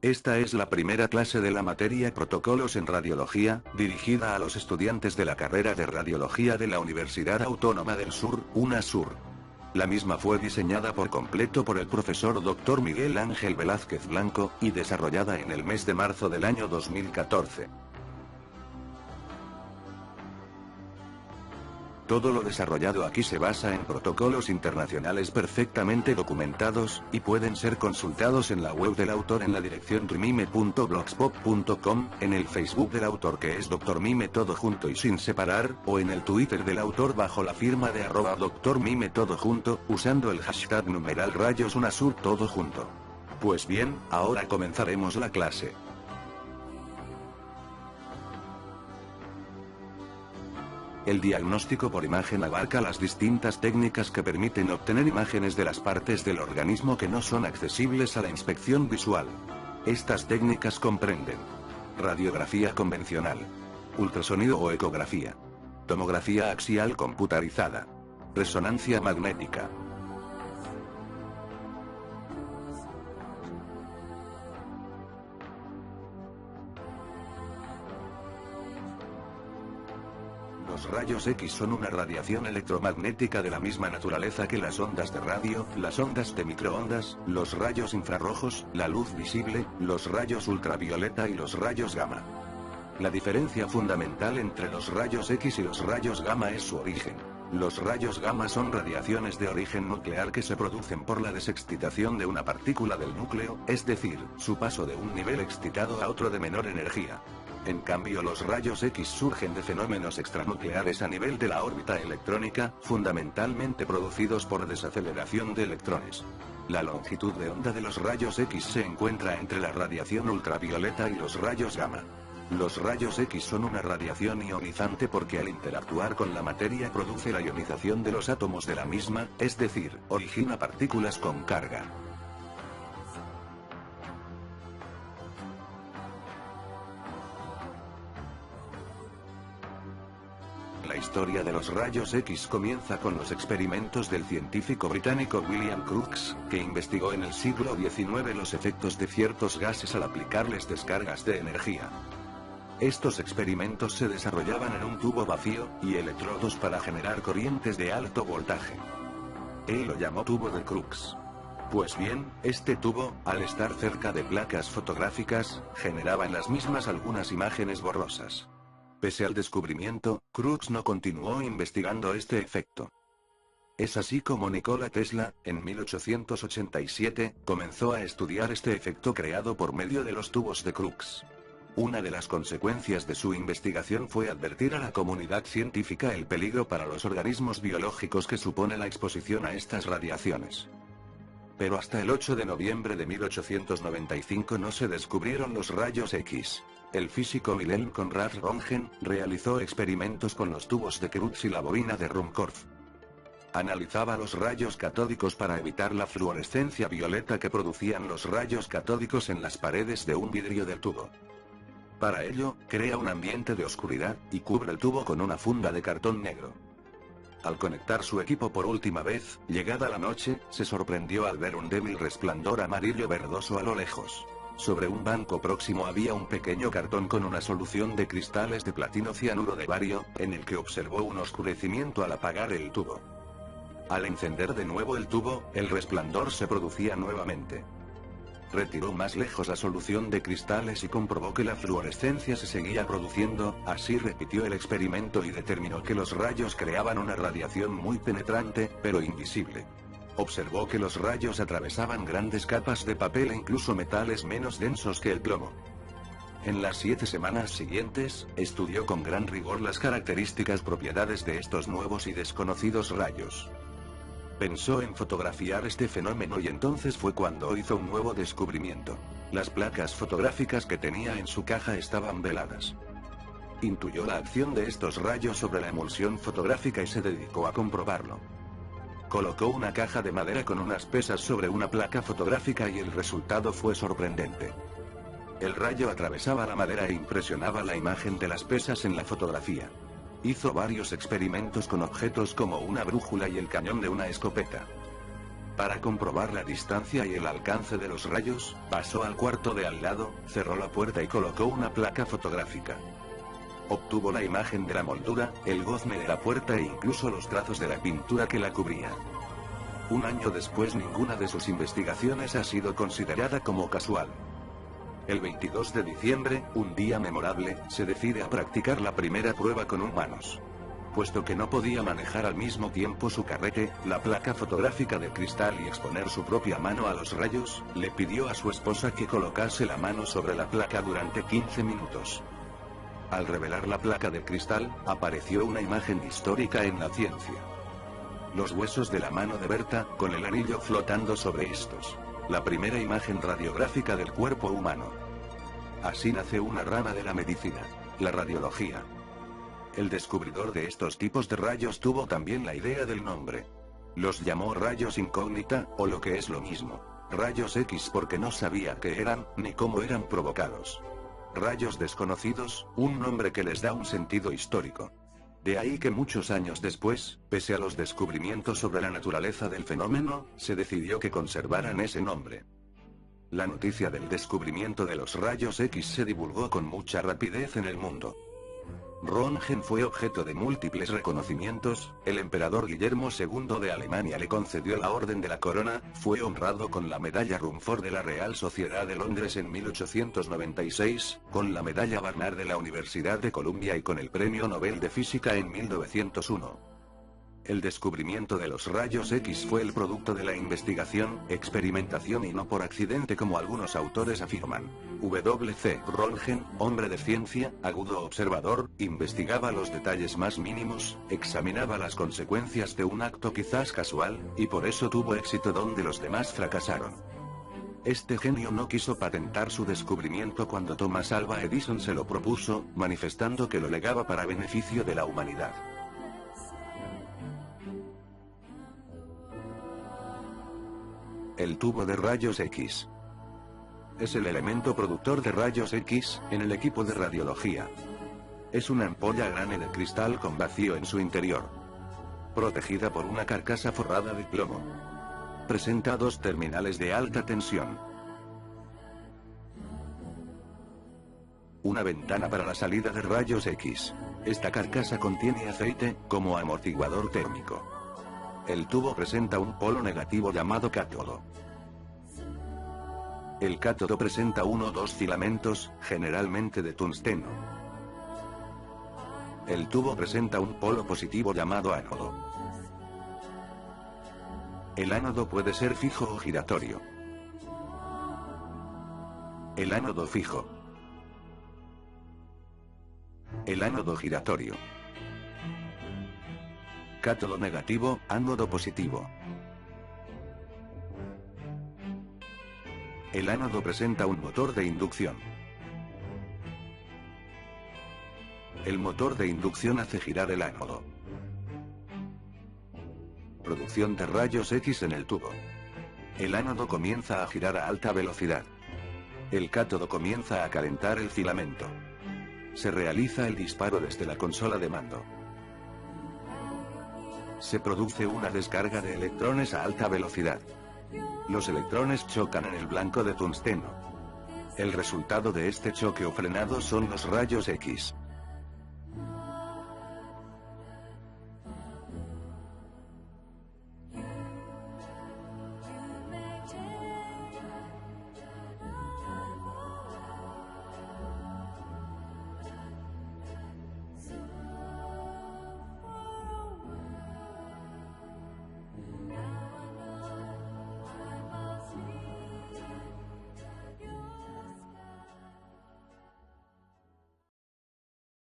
Esta es la primera clase de la materia Protocolos en Radiología, dirigida a los estudiantes de la carrera de Radiología de la Universidad Autónoma del Sur, UNASUR. La misma fue diseñada por completo por el profesor Dr. Miguel Ángel Velázquez Blanco, y desarrollada en el mes de marzo del año 2014. Todo lo desarrollado aquí se basa en protocolos internacionales perfectamente documentados, y pueden ser consultados en la web del autor en la dirección drmime.blogspot.com, en el Facebook del autor que es Dr. Mime todo junto y sin separar, o en el Twitter del autor bajo la firma de @drmime todo junto, usando el hashtag #RayosUnasur todo junto. Pues bien, ahora comenzaremos la clase. El diagnóstico por imagen abarca las distintas técnicas que permiten obtener imágenes de las partes del organismo que no son accesibles a la inspección visual. Estas técnicas comprenden radiografía convencional, ultrasonido o ecografía, tomografía axial computarizada, resonancia magnética. Los rayos X son una radiación electromagnética de la misma naturaleza que las ondas de radio, las ondas de microondas, los rayos infrarrojos, la luz visible, los rayos ultravioleta y los rayos gamma. La diferencia fundamental entre los rayos X y los rayos gamma es su origen. Los rayos gamma son radiaciones de origen nuclear que se producen por la desexcitación de una partícula del núcleo, es decir, su paso de un nivel excitado a otro de menor energía. En cambio, los rayos X surgen de fenómenos extranucleares a nivel de la órbita electrónica, fundamentalmente producidos por desaceleración de electrones. La longitud de onda de los rayos X se encuentra entre la radiación ultravioleta y los rayos gamma. Los rayos X son una radiación ionizante porque al interactuar con la materia produce la ionización de los átomos de la misma, es decir, origina partículas con carga. La historia de los rayos X comienza con los experimentos del científico británico William Crookes, que investigó en el siglo XIX los efectos de ciertos gases al aplicarles descargas de energía. Estos experimentos se desarrollaban en un tubo vacío, y electrodos para generar corrientes de alto voltaje. Él lo llamó tubo de Crookes. Pues bien, este tubo, al estar cerca de placas fotográficas, generaba en las mismas algunas imágenes borrosas. Pese al descubrimiento, Crookes no continuó investigando este efecto. Es así como Nikola Tesla, en 1887, comenzó a estudiar este efecto creado por medio de los tubos de Crookes. Una de las consecuencias de su investigación fue advertir a la comunidad científica el peligro para los organismos biológicos que supone la exposición a estas radiaciones. Pero hasta el 8 de noviembre de 1895 no se descubrieron los rayos X. El físico Wilhelm Conrad Röntgen realizó experimentos con los tubos de Crookes y la bobina de Ruhmkorff. Analizaba los rayos catódicos para evitar la fluorescencia violeta que producían los rayos catódicos en las paredes de un vidrio del tubo. Para ello, crea un ambiente de oscuridad, y cubre el tubo con una funda de cartón negro. Al conectar su equipo por última vez, llegada la noche, se sorprendió al ver un débil resplandor amarillo verdoso a lo lejos. Sobre un banco próximo había un pequeño cartón con una solución de cristales de platino cianuro de bario, en el que observó un oscurecimiento al apagar el tubo. Al encender de nuevo el tubo, el resplandor se producía nuevamente. Retiró más lejos la solución de cristales y comprobó que la fluorescencia se seguía produciendo, así repitió el experimento y determinó que los rayos creaban una radiación muy penetrante, pero invisible. Observó que los rayos atravesaban grandes capas de papel e incluso metales menos densos que el plomo. En las 7 semanas siguientes, estudió con gran rigor las características propiedades de estos nuevos y desconocidos rayos. Pensó en fotografiar este fenómeno y entonces fue cuando hizo un nuevo descubrimiento. Las placas fotográficas que tenía en su caja estaban veladas. Intuyó la acción de estos rayos sobre la emulsión fotográfica y se dedicó a comprobarlo. Colocó una caja de madera con unas pesas sobre una placa fotográfica y el resultado fue sorprendente. El rayo atravesaba la madera e impresionaba la imagen de las pesas en la fotografía. Hizo varios experimentos con objetos como una brújula y el cañón de una escopeta. Para comprobar la distancia y el alcance de los rayos, pasó al cuarto de al lado, cerró la puerta y colocó una placa fotográfica. Obtuvo la imagen de la moldura, el gozne de la puerta e incluso los trazos de la pintura que la cubría. Un año después ninguna de sus investigaciones ha sido considerada como casual. El 22 de diciembre, un día memorable, se decide a practicar la primera prueba con humanos. Puesto que no podía manejar al mismo tiempo su carrete, la placa fotográfica de cristal y exponer su propia mano a los rayos, le pidió a su esposa que colocase la mano sobre la placa durante 15 minutos. Al revelar la placa de cristal, apareció una imagen histórica en la ciencia. Los huesos de la mano de Berta, con el anillo flotando sobre estos. La primera imagen radiográfica del cuerpo humano. Así nace una rama de la medicina, la radiología. El descubridor de estos tipos de rayos tuvo también la idea del nombre. Los llamó rayos incógnita, o lo que es lo mismo, rayos X, porque no sabía qué eran, ni cómo eran provocados. Rayos desconocidos, un nombre que les da un sentido histórico. De ahí que muchos años después, pese a los descubrimientos sobre la naturaleza del fenómeno, se decidió que conservaran ese nombre. La noticia del descubrimiento de los rayos X se divulgó con mucha rapidez en el mundo. Röntgen fue objeto de múltiples reconocimientos, el emperador Guillermo II de Alemania le concedió la Orden de la Corona, fue honrado con la medalla Rumford de la Real Sociedad de Londres en 1896, con la medalla Barnard de la Universidad de Columbia y con el Premio Nobel de Física en 1901. El descubrimiento de los rayos X fue el producto de la investigación, experimentación y no por accidente como algunos autores afirman. W.C. Röntgen, hombre de ciencia, agudo observador, investigaba los detalles más mínimos, examinaba las consecuencias de un acto quizás casual, y por eso tuvo éxito donde los demás fracasaron. Este genio no quiso patentar su descubrimiento cuando Thomas Alva Edison se lo propuso, manifestando que lo legaba para beneficio de la humanidad. El tubo de rayos X. Es el elemento productor de rayos X, en el equipo de radiología. Es una ampolla grande de cristal con vacío en su interior. Protegida por una carcasa forrada de plomo. Presenta dos terminales de alta tensión. Una ventana para la salida de rayos X. Esta carcasa contiene aceite, como amortiguador térmico. El tubo presenta un polo negativo llamado cátodo. El cátodo presenta uno o dos filamentos, generalmente de tungsteno. El tubo presenta un polo positivo llamado ánodo. El ánodo puede ser fijo o giratorio. El ánodo fijo. El ánodo giratorio. Cátodo negativo, ánodo positivo. El ánodo presenta un motor de inducción. El motor de inducción hace girar el ánodo. Producción de rayos X en el tubo. El ánodo comienza a girar a alta velocidad. El cátodo comienza a calentar el filamento. Se realiza el disparo desde la consola de mando. Se produce una descarga de electrones a alta velocidad. Los electrones chocan en el blanco de tungsteno. El resultado de este choque o frenado son los rayos X.